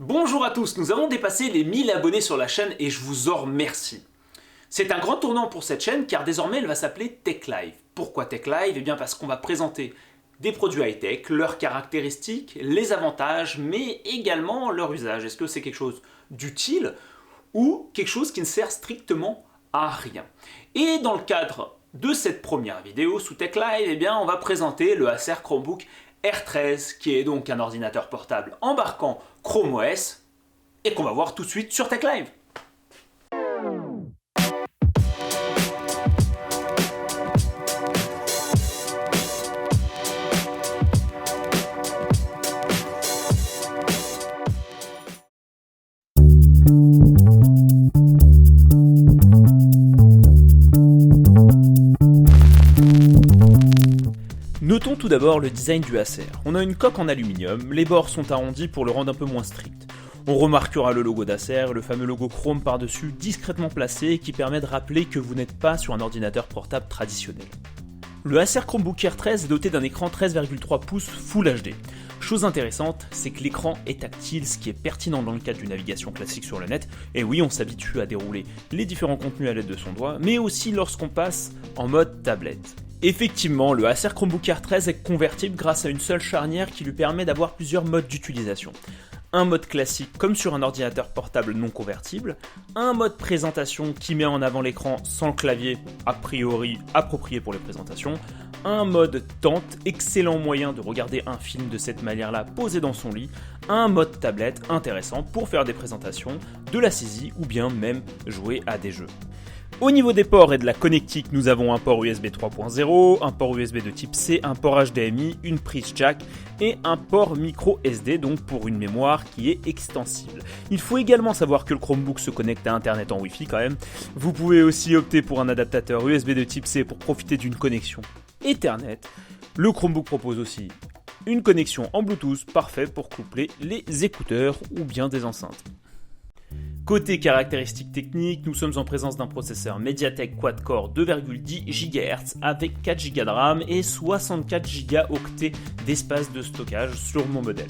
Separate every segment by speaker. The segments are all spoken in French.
Speaker 1: Bonjour à tous, nous avons dépassé les 1000 abonnés sur la chaîne et je vous en remercie. C'est un grand tournant pour cette chaîne car désormais elle va s'appeler Tech Live. Pourquoi Tech Live? Eh bien parce qu'on va présenter des produits high-tech, leurs caractéristiques, les avantages, mais également leur usage. Est-ce que c'est quelque chose d'utile ou quelque chose qui ne sert strictement à rien? Et dans le cadre de cette première vidéo sous Tech Live, eh bien on va présenter le Acer Chromebook R13, qui est donc un ordinateur portable embarquant Chrome OS, et qu'on va voir tout de suite sur Tech Live. Notons tout d'abord le design du Acer. On a une coque en aluminium, les bords sont arrondis pour le rendre un peu moins strict. On remarquera le logo d'Acer, le fameux logo Chrome par-dessus, discrètement placé, qui permet de rappeler que vous n'êtes pas sur un ordinateur portable traditionnel. Le Acer Chromebook R13 est doté d'un écran 13,3 pouces Full HD. Chose intéressante, c'est que l'écran est tactile, ce qui est pertinent dans le cadre d'une navigation classique sur le net, et oui, on s'habitue à dérouler les différents contenus à l'aide de son doigt, mais aussi lorsqu'on passe en mode tablette. Effectivement, le Acer Chromebook R13 est convertible grâce à une seule charnière qui lui permet d'avoir plusieurs modes d'utilisation. Un mode classique comme sur un ordinateur portable non convertible, un mode présentation qui met en avant l'écran sans le clavier, a priori approprié pour les présentations, un mode tente, excellent moyen de regarder un film de cette manière-là posé dans son lit, un mode tablette intéressant pour faire des présentations, de la saisie ou bien même jouer à des jeux. Au niveau des ports et de la connectique, nous avons un port USB 3.0, un port USB de type C, un port HDMI, une prise jack et un port micro SD, donc pour une mémoire qui est extensible. Il faut également savoir que le Chromebook se connecte à Internet en Wi-Fi quand même. Vous pouvez aussi opter pour un adaptateur USB de type C pour profiter d'une connexion Ethernet. Le Chromebook propose aussi une connexion en Bluetooth parfait pour coupler les écouteurs ou bien des enceintes. Côté caractéristiques techniques, nous sommes en présence d'un processeur MediaTek quad-core 2,10 GHz avec 4 Go de RAM et 64 Go d'espace de stockage sur mon modèle.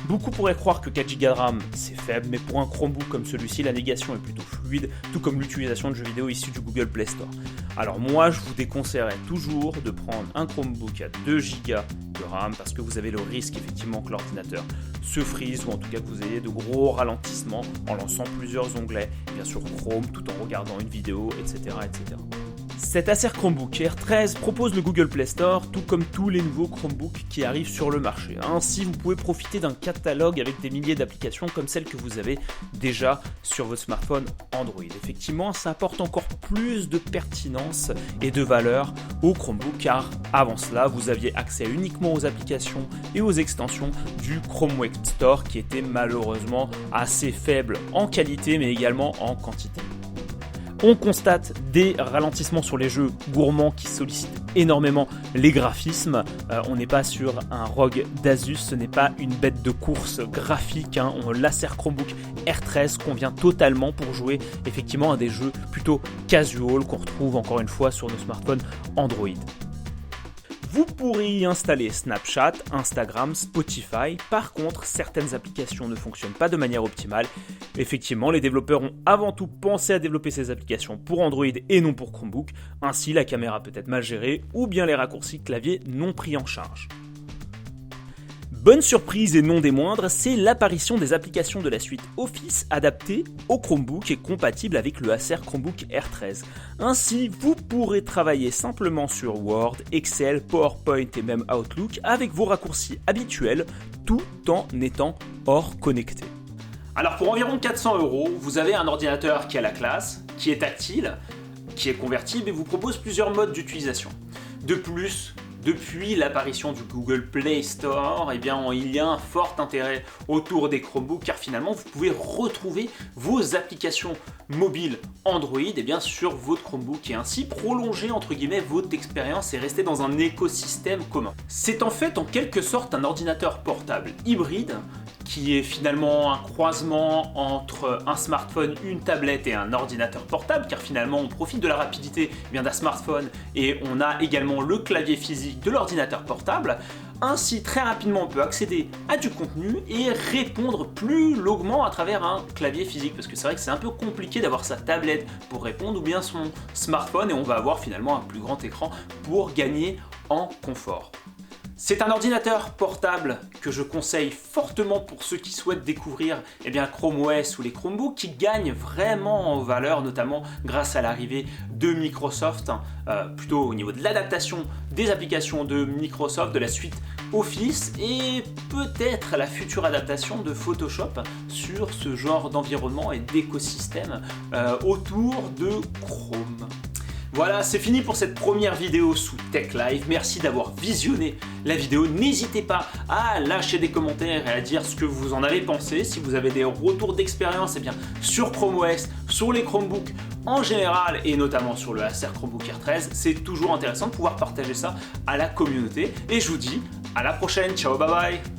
Speaker 1: Beaucoup pourraient croire que 4 Go de RAM c'est faible, mais pour un Chromebook comme celui-ci, la navigation est plutôt fluide, tout comme l'utilisation de jeux vidéo issus du Google Play Store. Alors moi, je vous déconseillerais toujours de prendre un Chromebook à 2 Go de RAM parce que vous avez le risque effectivement que l'ordinateur se frise ou en tout cas que vous ayez de gros ralentissements en lançant plusieurs onglets, bien sûr Chrome, tout en regardant une vidéo, etc. etc. Cet Acer Chromebook R13 propose le Google Play Store, tout comme tous les nouveaux Chromebooks qui arrivent sur le marché. Ainsi, vous pouvez profiter d'un catalogue avec des milliers d'applications comme celles que vous avez déjà sur votre smartphone Android. Effectivement, ça apporte encore plus de pertinence et de valeur au Chromebook, car avant cela, vous aviez accès uniquement aux applications et aux extensions du Chrome Web Store qui étaient malheureusement assez faibles en qualité mais également en quantité. On constate des ralentissements sur les jeux gourmands qui sollicitent énormément les graphismes. On n'est pas sur un ROG d'Asus, ce n'est pas une bête de course graphique. L'Acer Chromebook R13 convient totalement pour jouer effectivement à des jeux plutôt casual qu'on retrouve encore une fois sur nos smartphones Android. Vous pourrez y installer Snapchat, Instagram, Spotify. Par contre, certaines applications ne fonctionnent pas de manière optimale. Effectivement, les développeurs ont avant tout pensé à développer ces applications pour Android et non pour Chromebook. Ainsi, la caméra peut être mal gérée ou bien les raccourcis clavier non pris en charge. Bonne surprise et non des moindres, c'est l'apparition des applications de la suite Office adaptées au Chromebook et compatibles avec le Acer Chromebook R13. Ainsi, vous pourrez travailler simplement sur Word, Excel, PowerPoint et même Outlook avec vos raccourcis habituels tout en étant hors connecté. Alors pour environ 400 €, vous avez un ordinateur qui a la classe, qui est tactile, qui est convertible et vous propose plusieurs modes d'utilisation. De plus, depuis l'apparition du Google Play Store, il y a un fort intérêt autour des Chromebooks car finalement vous pouvez retrouver vos applications mobiles Android sur votre Chromebook et ainsi prolonger entre guillemets votre expérience et rester dans un écosystème commun. C'est en fait en quelque sorte un ordinateur portable hybride qui est finalement un croisement entre un smartphone, une tablette et un ordinateur portable, car finalement on profite de la rapidité d'un smartphone et on a également le clavier physique de l'ordinateur portable, Ainsi, très rapidement, on peut accéder à du contenu et répondre plus longuement à travers un clavier physique, parce que c'est vrai que c'est un peu compliqué d'avoir sa tablette pour répondre ou bien son smartphone, et on va avoir finalement un plus grand écran pour gagner en confort. C'est un ordinateur portable que je conseille fortement pour ceux qui souhaitent découvrir Chrome OS ou les Chromebooks, qui gagnent vraiment en valeur, notamment grâce à l'arrivée de Microsoft, plutôt au niveau de l'adaptation des applications de Microsoft, de la suite Office, et peut-être la future adaptation de Photoshop sur ce genre d'environnement et d'écosystème autour de Chrome. Voilà, c'est fini pour cette première vidéo sous Tech Live. Merci d'avoir visionné la vidéo. N'hésitez pas à lâcher des commentaires et à dire ce que vous en avez pensé. Si vous avez des retours d'expérience sur Chrome OS, sur les Chromebooks en général et notamment sur le Acer Chromebook R13, c'est toujours intéressant de pouvoir partager ça à la communauté. Et je vous dis à la prochaine. Ciao, bye bye.